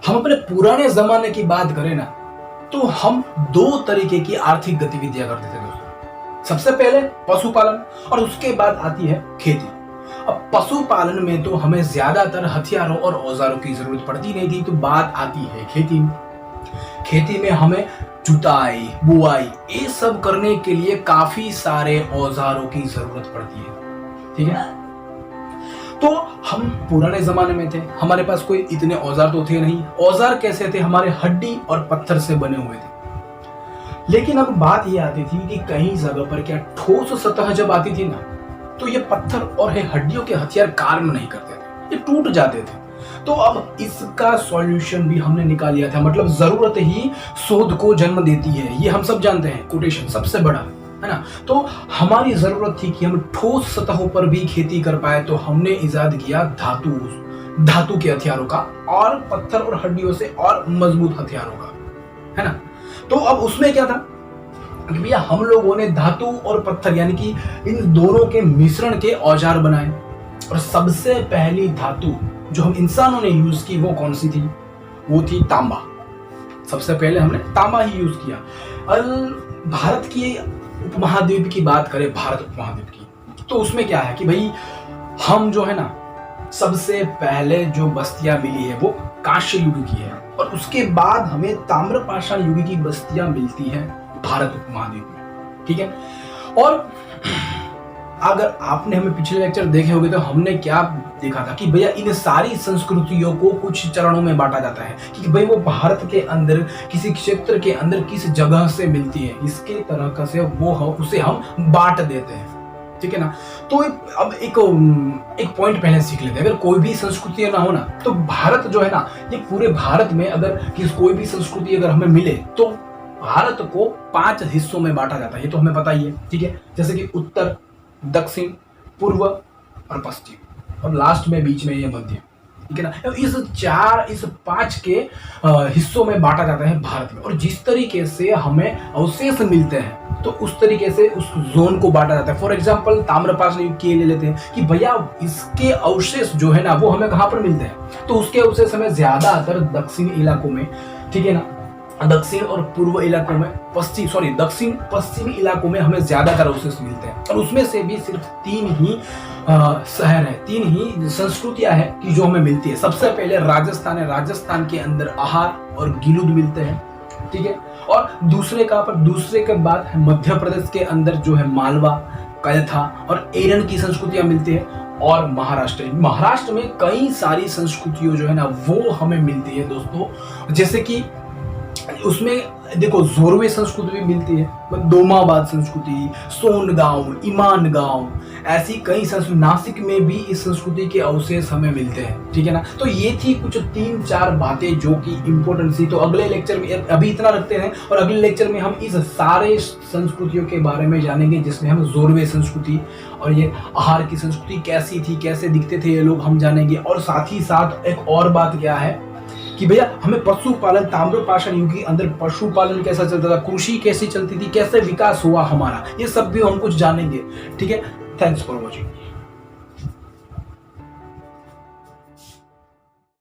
हम अपने पुराने जमाने की बात करें ना, तो हम दो तरीके की आर्थिक गतिविधियां करते थे दोस्तों। सबसे पहले पशुपालन और उसके बाद आती है खेती। अब पशुपालन में तो हमें ज्यादातर हथियारों और औजारों की जरूरत पड़ती नहीं थी, तो बात आती है खेती में। खेती में हमें जुताई, बुआई ये सब करने के लिए काफी सारे औजारों की जरूरत पड़ती है। ठीक है, तो हम पुराने जमाने में थे, हमारे पास कोई इतने औजार तो थे नहीं। औजार कैसे थे? हमारे हड्डी और पत्थर से बने हुए थे। लेकिन अब बात ये आती थी कि कहीं जगह पर क्या ठोस सतह जब आती थी ना, तो ये पत्थर और हड्डियों के हथियार काम नहीं करते थे, ये टूट जाते थे। तो अब इसका सॉल्यूशन भी हमने निकाल लिया था। मतलब जरूरत ही शोध को जन्म देती है, ये हम सब जानते हैं, कोटेशन सबसे बड़ा है ना। तो हमारी जरूरत थी कि हम ठोस सतहों पर भी खेती कर पाए, तो हमने इजाद किया धातु के हथियारों का, और पत्थर और हड्डियों से और मजबूत हथियारों का, है ना। तो अब उसमें क्या था कि भैया हम लोगों ने धातु और पत्थर यानी कि इन दोनों के मिश्रण के औजार बनाए। और सबसे पहली धातु जो हम इंसानों ने यूज की वो कौन सी थी? वो थी तांबा। सबसे पहले हमने तांबा ही यूज किया। भारत की उपमहाद्वीप की बात करें, भारत उपमहाद्वीप की, तो उसमें क्या है कि भाई हम जो है ना, सबसे पहले जो बस्तियां मिली है वो कांस्य युग की है, और उसके बाद हमें ताम्रपाषाण युग की बस्तियां मिलती है भारत उपमहाद्वीप में। ठीक है, और अगर आपने हमें पिछले लेक्चर देखे होंगे तो हमने क्या देखा था कि भैया इन सारी संस्कृतियों को कुछ चरणों में बांटा जाता है कि भाई वो भारत के अंदर किसी क्षेत्र के अंदर किस जगह से मिलती है, इसके तरह का से वो उसे हम बांट देते हैं। ठीक है ना। तो अब एक पॉइंट पहले सीख लेते हैं। अगर कोई भी संस्कृति ना हो ना, तो भारत जो है ना, ये पूरे भारत में अगर कोई भी संस्कृति अगर हमें मिले तो भारत को 5 हिस्सों में बांटा जाता है, ये तो हमें पता ही है। ठीक है, जैसे कि उत्तर, दक्षिण, पूर्व और पश्चिम, और लास्ट में बीच में ये मध्य। ठीक है ना। इस 5 के हिस्सों में बांटा जाता है भारत में, और जिस तरीके से हमें अवशेष मिलते हैं तो उस तरीके से उस जोन को बांटा जाता है। फॉर एग्जांपल ताम्रपाषाण युग के ले लेते हैं कि भैया इसके अवशेष जो है ना वो हमें कहाँ पर मिलते हैं, तो उसके अवशेष हमें ज्यादातर दक्षिण इलाकों में, ठीक है ना, दक्षिण और पूर्व इलाकों में, दक्षिण पश्चिमी इलाकों में हमें ज्यादातर अवशेष मिलते हैं। और उसमें से भी सिर्फ 3 ही शहर है, 3 ही संस्कृतियां हैं कि जो हमें मिलती है। सबसे पहले राजस्थान है, राजस्थान के अंदर आहार और गिलुद मिलते हैं। ठीक है, और दूसरे के बाद मध्य प्रदेश के अंदर जो है मालवा, कयथा और एरन की संस्कृतियां मिलती है। और महाराष्ट्र में कई सारी संस्कृतियों जो है ना वो हमें मिलती है दोस्तों। जैसे कि उसमें देखो जोरवे संस्कृति भी मिलती है, दोमाबाद संस्कृति, सोनगांव, ईमान गांव, ऐसी कई संस्कृति, नासिक में भी इस संस्कृति के अवशेष हमें मिलते हैं। ठीक है ना। तो ये थी कुछ 3-4 बातें जो कि इंपॉर्टेंट थी। तो अगले लेक्चर में अभी इतना रखते हैं, और अगले लेक्चर में हम इस सारे संस्कृतियों के बारे में जानेंगे, जिसमें हम जोरवे संस्कृति और ये आहार की संस्कृति कैसी थी, कैसे दिखते थे ये लोग, हम जानेंगे। और साथ ही साथ एक और बात क्या है कि भैया हमें पशुपालन, ताम्रपाषाण युग के अंदर पशुपालन कैसा चलता था, कृषि कैसी चलती थी, कैसे विकास हुआ हमारा, ये सब भी हम कुछ जानेंगे। ठीक है, थैंक्स फॉर वॉचिंग।